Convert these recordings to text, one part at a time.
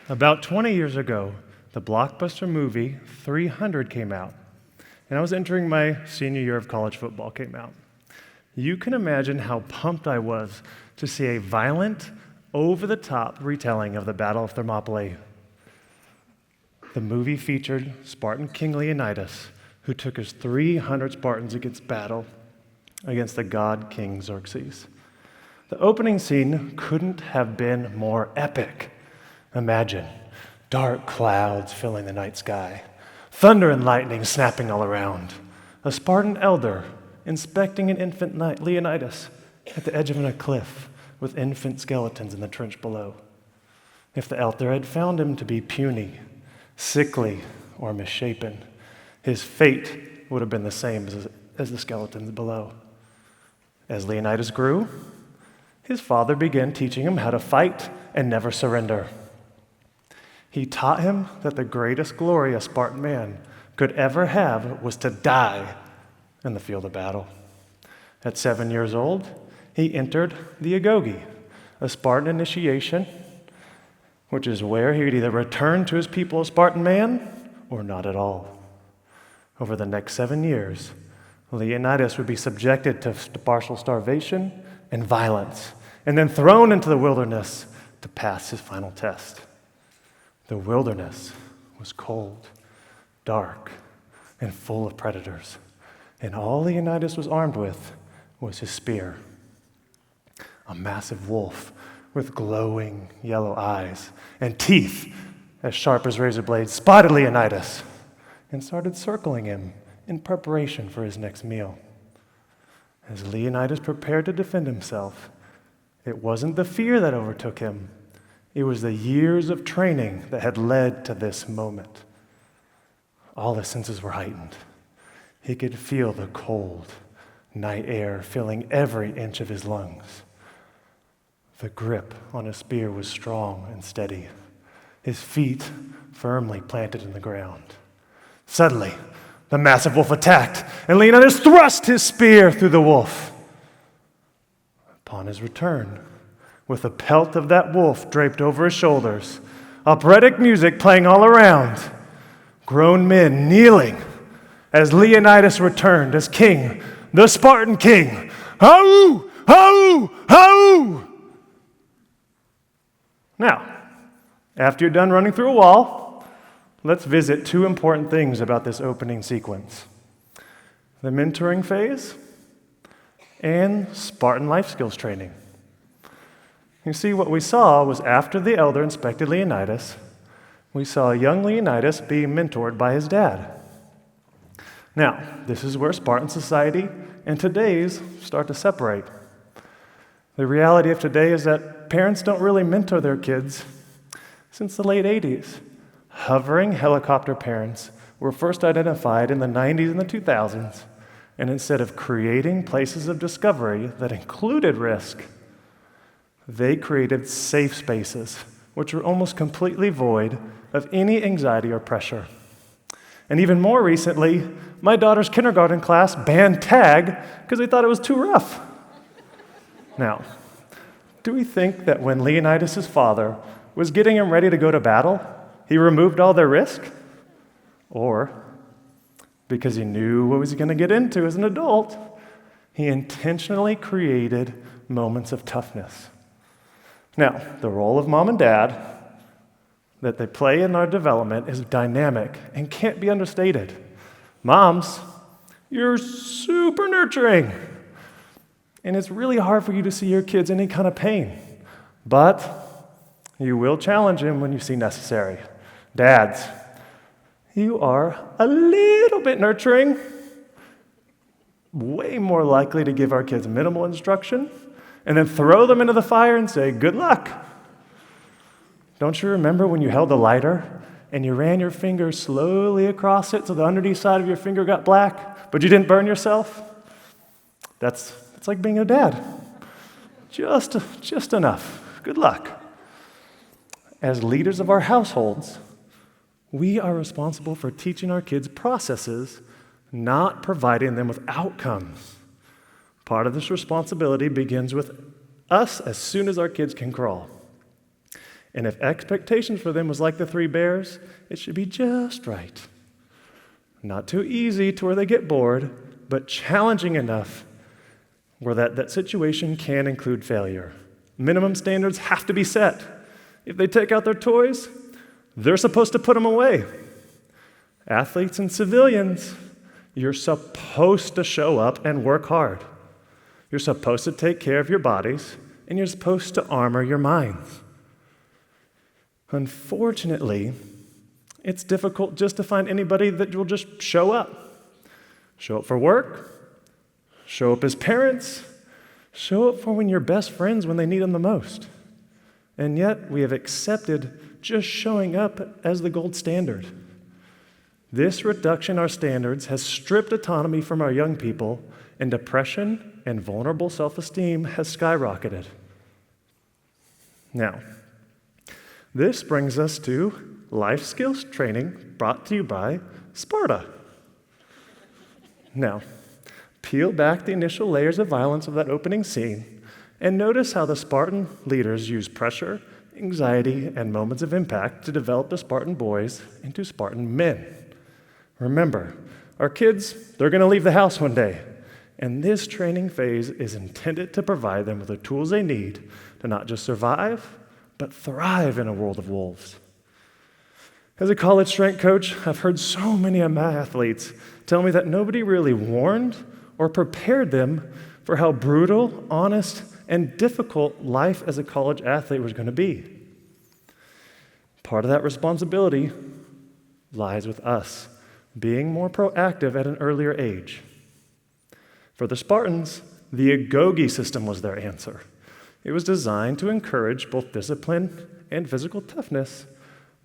About 20 years ago, the blockbuster movie 300 came out, and I was entering my senior year of college football came out. You can imagine how pumped I was to see a violent, over-the-top retelling of the Battle of Thermopylae. The movie featured Spartan King Leonidas, who took his 300 Spartans against battle against the god King Xerxes. The opening scene couldn't have been more epic. Imagine dark clouds filling the night sky, thunder and lightning snapping all around, a Spartan elder inspecting an infant Leonidas at the edge of a cliff with infant skeletons in the trench below. If the elder had found him to be puny, sickly, or misshapen, his fate would have been the same as the skeletons below. As Leonidas grew, his father began teaching him how to fight and never surrender. He taught him that the greatest glory a Spartan man could ever have was to die in the field of battle. At 7 years old, he entered the agoge, a Spartan initiation, which is where he would either return to his people a Spartan man or not at all. Over the next 7 years, Leonidas would be subjected to partial starvation and violence, and then thrown into the wilderness to pass his final test. The wilderness was cold, dark, and full of predators, and all Leonidas was armed with was his spear. A massive wolf with glowing yellow eyes and teeth as sharp as razor blades spotted Leonidas and started circling him in preparation for his next meal. As Leonidas prepared to defend himself, it wasn't the fear that overtook him. It was the years of training that had led to this moment. All his senses were heightened. He could feel the cold night air filling every inch of his lungs. The grip on his spear was strong and steady, his feet firmly planted in the ground. Suddenly, the massive wolf attacked, and Leonidas thrust his spear through the wolf. Upon his return, with the pelt of that wolf draped over his shoulders, operatic music playing all around, grown men kneeling as Leonidas returned as king, the Spartan king. Hau! Hau! Hau! Now, after you're done running through a wall, let's visit two important things about this opening sequence: the mentoring phase and Spartan life skills training. You see, what we saw was after the elder inspected Leonidas, we saw young Leonidas being mentored by his dad. Now, this is where Spartan society and today's start to separate. The reality of today is that parents don't really mentor their kids since the late 80s. Hovering helicopter parents were first identified in the 90s and the 2000s, and instead of creating places of discovery that included risk, they created safe spaces, which were almost completely void of any anxiety or pressure. And even more recently, my daughter's kindergarten class banned tag because they thought it was too rough. Now, do we think that when Leonidas' father was getting him ready to go to battle, he removed all their risk? Or, because he knew what he was going to get into as an adult, he intentionally created moments of toughness? Now, the role of mom and dad that they play in our development is dynamic and can't be understated. Moms, you're super nurturing, and it's really hard for you to see your kids in any kind of pain, but you will challenge them when you see necessary. Dads, you are a little bit nurturing, way more likely to give our kids minimal instruction, and then throw them into the fire and say, good luck. Don't you remember when you held the lighter and you ran your finger slowly across it so the underneath side of your finger got black, but you didn't burn yourself? That's like being a dad. Just enough. Good luck. As leaders of our households, we are responsible for teaching our kids processes, not providing them with outcomes. Part of this responsibility begins with us as soon as our kids can crawl. And if expectations for them was like the three bears, it should be just right. Not too easy to where they get bored, but challenging enough where that situation can include failure. Minimum standards have to be set. If they take out their toys, they're supposed to put them away. Athletes and civilians, you're supposed to show up and work hard. You're supposed to take care of your bodies, and you're supposed to armor your minds. Unfortunately, it's difficult just to find anybody that will just show up. Show up for work, show up as parents, show up for when you're best friends when they need them the most. And yet, we have accepted just showing up as the gold standard. This reduction in our standards has stripped autonomy from our young people, and depression and vulnerable self-esteem has skyrocketed. Now, this brings us to life skills training brought to you by Sparta. Now, peel back the initial layers of violence of that opening scene and notice how the Spartan leaders used pressure, anxiety, and moments of impact to develop the Spartan boys into Spartan men. Remember, our kids, they're going to leave the house one day, and this training phase is intended to provide them with the tools they need to not just survive, but thrive in a world of wolves. As a college strength coach, I've heard so many of my athletes tell me that nobody really warned or prepared them for how brutal, honest, and difficult life as a college athlete was going to be. Part of that responsibility lies with us, being more proactive at an earlier age. For the Spartans, the agoge system was their answer. It was designed to encourage both discipline and physical toughness,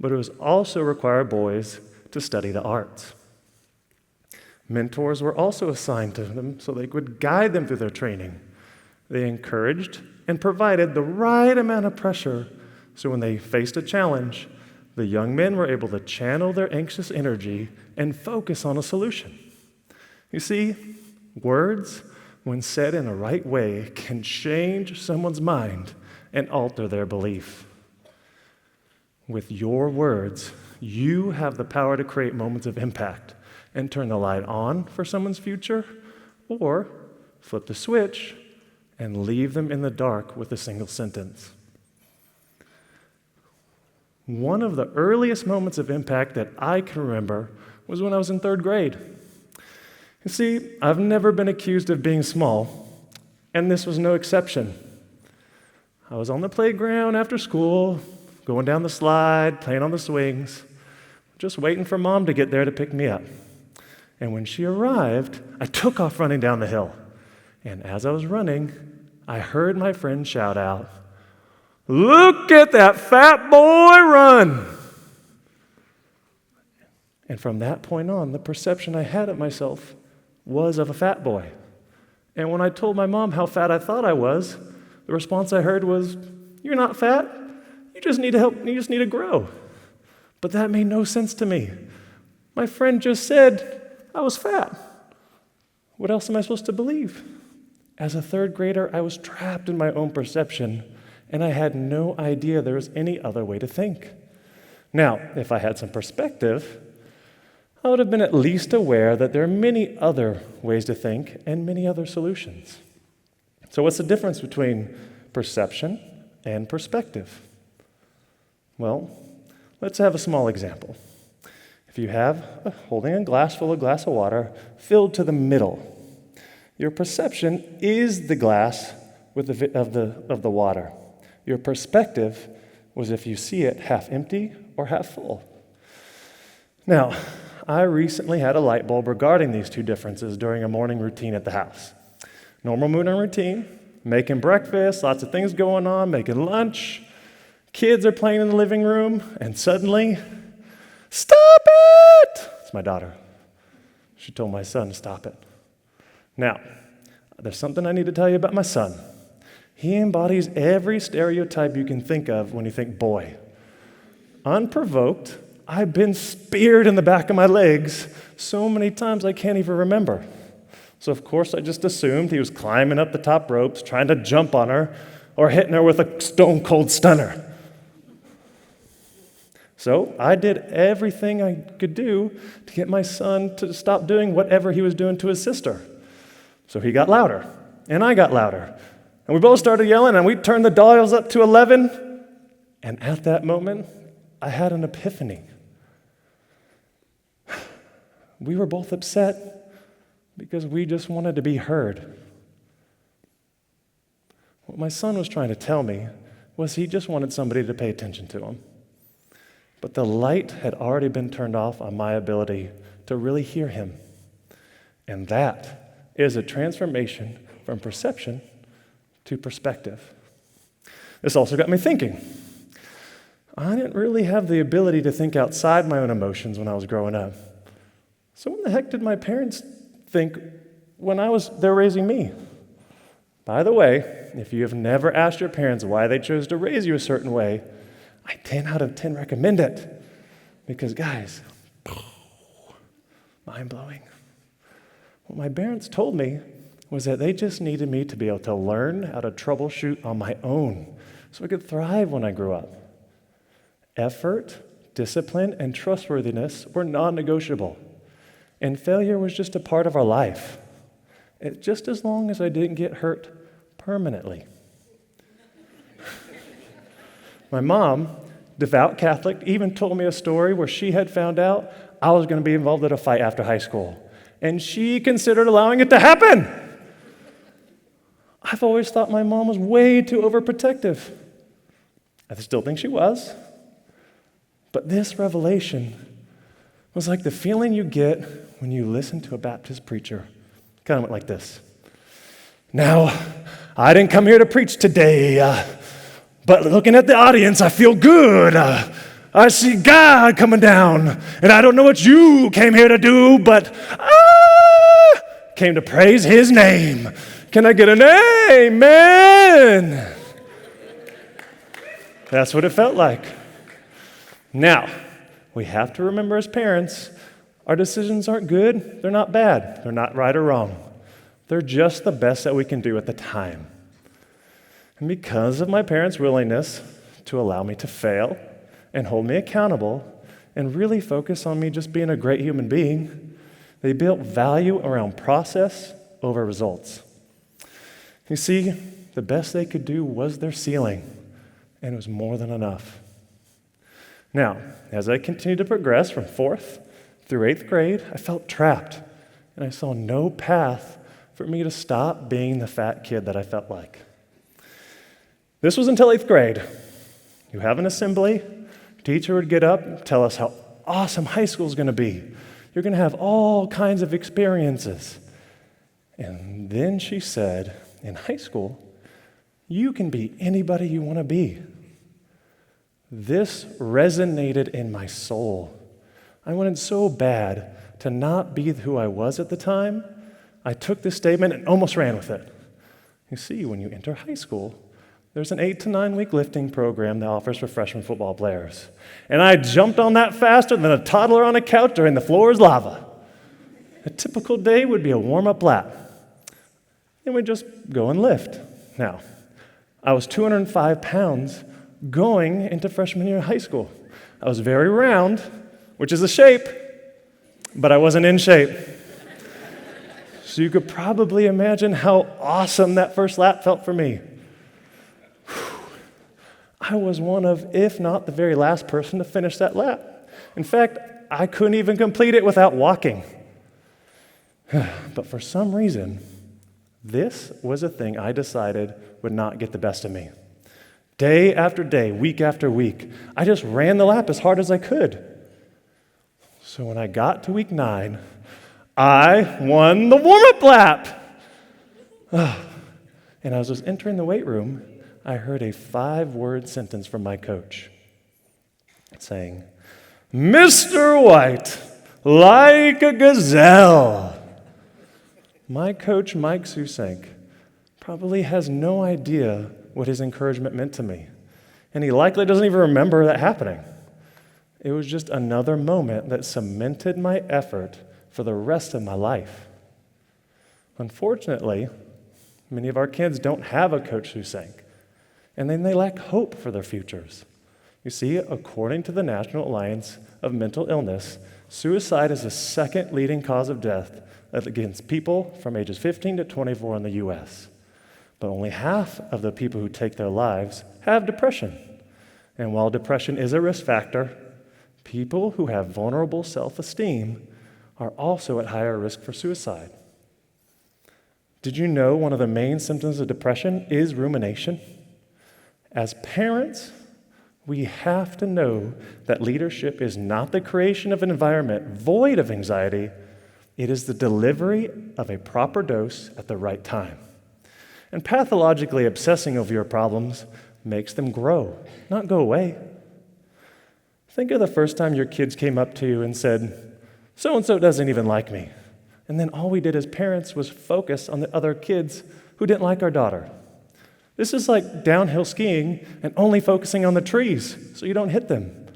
but it was also require boys to study the arts. Mentors were also assigned to them so they could guide them through their training. They encouraged and provided the right amount of pressure so when they faced a challenge, the young men were able to channel their anxious energy and focus on a solution. You see, words, when said in a right way, can change someone's mind and alter their belief. With your words, you have the power to create moments of impact and turn the light on for someone's future, or flip the switch and leave them in the dark with a single sentence. One of the earliest moments of impact that I can remember was when I was in third grade. You see, I've never been accused of being small, and this was no exception. I was on the playground after school, going down the slide, playing on the swings, just waiting for Mom to get there to pick me up. And when she arrived, I took off running down the hill. And as I was running, I heard my friend shout out, "Look at that fat boy run!" And from that point on, the perception I had of myself was of a fat boy. And when I told my mom how fat I thought I was, the response I heard was, "You're not fat. You just need to help. You just need to grow." But that made no sense to me. My friend just said I was fat. What else am I supposed to believe? As a third grader, I was trapped in my own perception, and I had no idea there was any other way to think. Now, if I had some perspective, I would have been at least aware that there are many other ways to think and many other solutions. So what's the difference between perception and perspective? Well, let's have a small example. If you have holding a glass full of glass of water filled to the middle, your perception is the glass of the water. Your perspective was if you see it half empty or half full. Now, I recently had a light bulb regarding these two differences during a morning routine at the house. Normal morning routine, making breakfast, lots of things going on, making lunch. Kids are playing in the living room, and suddenly, "Stop it!" It's my daughter. She told my son to stop it. Now, there's something I need to tell you about my son. He embodies every stereotype you can think of when you think boy. Unprovoked, I've been speared in the back of my legs so many times I can't even remember. So of course I just assumed he was climbing up the top ropes, trying to jump on her, or hitting her with a stone-cold stunner. So I did everything I could do to get my son to stop doing whatever he was doing to his sister. So he got louder, and I got louder. And we both started yelling, and we turned the dials up to 11. And at that moment, I had an epiphany. We were both upset because we just wanted to be heard. What my son was trying to tell me was he just wanted somebody to pay attention to him. But the light had already been turned off on my ability to really hear him. And that is a transformation from perception to perspective. This also got me thinking. I didn't really have the ability to think outside my own emotions when I was growing up. So what the heck did my parents think when they're raising me? By the way, if you have never asked your parents why they chose to raise you a certain way, I 10 out of 10 recommend it. Because guys, mind-blowing. What my parents told me was that they just needed me to be able to learn how to troubleshoot on my own so I could thrive when I grew up. Effort, discipline, and trustworthiness were non-negotiable. And failure was just a part of our life. Just as long as I didn't get hurt permanently. My mom, devout Catholic, even told me a story where she had found out I was going to be involved in a fight after high school. And she considered allowing it to happen. I've always thought my mom was way too overprotective. I still think she was. But this revelation was like the feeling you get when you listen to a Baptist preacher. Kind of went like this. Now, I didn't come here to preach today, but looking at the audience, I feel good. I see God coming down, and I don't know what you came here to do, but I came to praise His name. Can I get an amen? That's what it felt like. Now, we have to remember as parents, our decisions aren't good, they're not bad, they're not right or wrong. They're just the best that we can do at the time. And because of my parents' willingness to allow me to fail and hold me accountable and really focus on me just being a great human being, they built value around process over results. You see, the best they could do was their ceiling, and it was more than enough. Now, as I continued to progress from 4th through 8th grade, I felt trapped, and I saw no path for me to stop being the fat kid that I felt like. This was until 8th grade. You have an assembly, teacher would get up and tell us how awesome high school is going to be. You're going to have all kinds of experiences. And then she said, in high school, you can be anybody you want to be. This resonated in my soul. I wanted so bad to not be who I was at the time. I took this statement and almost ran with it. You see, when you enter high school, there's an 8 to 9 week lifting program that offers for freshman football players. And I jumped on that faster than a toddler on a couch during the floor is lava. A typical day would be a warm-up lap. Then we'd just go and lift. Now, I was 205 pounds going into freshman year of high school. I was very round, which is a shape, but I wasn't in shape. So you could probably imagine how awesome that first lap felt for me. I was one of, if not the very last person to finish that lap. In fact, I couldn't even complete it without walking. But for some reason, this was a thing I decided would not get the best of me. Day after day, week after week, I just ran the lap as hard as I could. So when I got to week 9, I won the warm-up lap. And as I was entering the weight room, I heard a 5-word sentence from my coach saying, "Mr. White, like a gazelle." My coach, Mike Susank, probably has no idea what his encouragement meant to me. And he likely doesn't even remember that happening. It was just another moment that cemented my effort for the rest of my life. Unfortunately, Many of our kids don't have a coach who sank, and then they lack hope for their futures. You see, according to the National Alliance of Mental Illness, suicide is the second leading cause of death against people from ages 15 to 24 in the US. But only half of the people who take their lives have depression. And while depression is a risk factor, people who have vulnerable self-esteem are also at higher risk for suicide. Did you know one of the main symptoms of depression is rumination? As parents, we have to know that leadership is not the creation of an environment void of anxiety. It is the delivery of a proper dose at the right time. And pathologically obsessing over your problems makes them grow, not go away. Think of the first time your kids came up to you and said, "So-and-so doesn't even like me." And then all we did as parents was focus on the other kids who didn't like our daughter. This is like downhill skiing and only focusing on the trees so you don't hit them.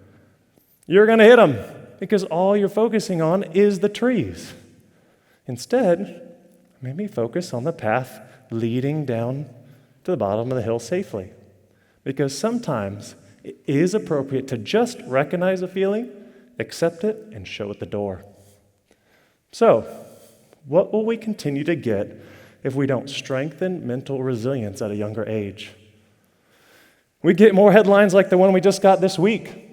You're going to hit them because all you're focusing on is the trees. Instead, maybe focus on the path leading down to the bottom of the hill safely. Because sometimes it is appropriate to just recognize a feeling, accept it, and show it the door. So, what will we continue to get if we don't strengthen mental resilience at a younger age? We get more headlines like the one we just got this week.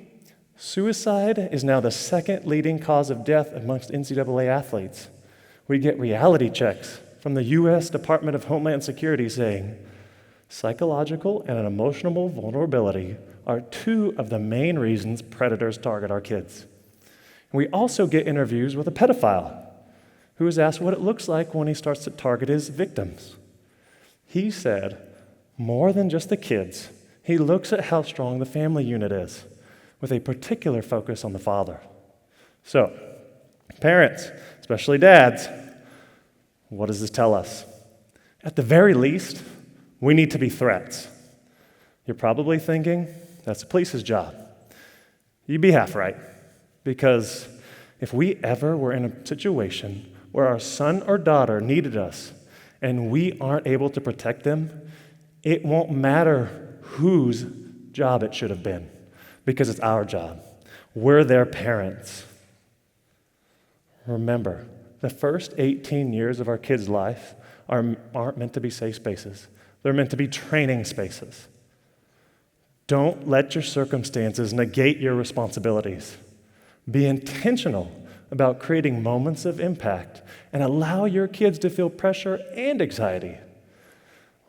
Suicide is now the second leading cause of death amongst NCAA athletes. We get reality checks from the U.S. Department of Homeland Security saying, psychological and an emotional vulnerability are two of the main reasons predators target our kids. We also get interviews with a pedophile who is asked what it looks like when he starts to target his victims. He said, more than just the kids, he looks at how strong the family unit is, with a particular focus on the father. So, parents, especially dads, what does this tell us? At the very least, we need to be threats. You're probably thinking, that's the police's job. You'd be half right, because if we ever were in a situation where our son or daughter needed us and we aren't able to protect them, it won't matter whose job it should have been, because it's our job. We're their parents. Remember, the first 18 years of our kids' life aren't meant to be safe spaces. They're meant to be training spaces. Don't let your circumstances negate your responsibilities. Be intentional about creating moments of impact and allow your kids to feel pressure and anxiety.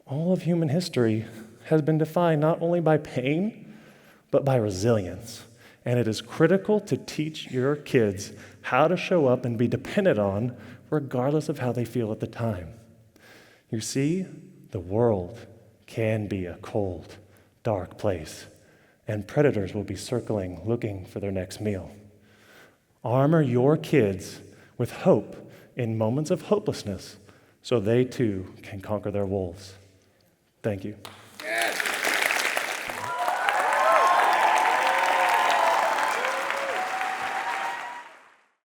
All of human history has been defined not only by pain, but by resilience. And it is critical to teach your kids how to show up and be dependent on, regardless of how they feel at the time. You see, the world can be a cold, dark place, and predators will be circling, looking for their next meal. Armor your kids with hope in moments of hopelessness so they too can conquer their wolves. Thank you.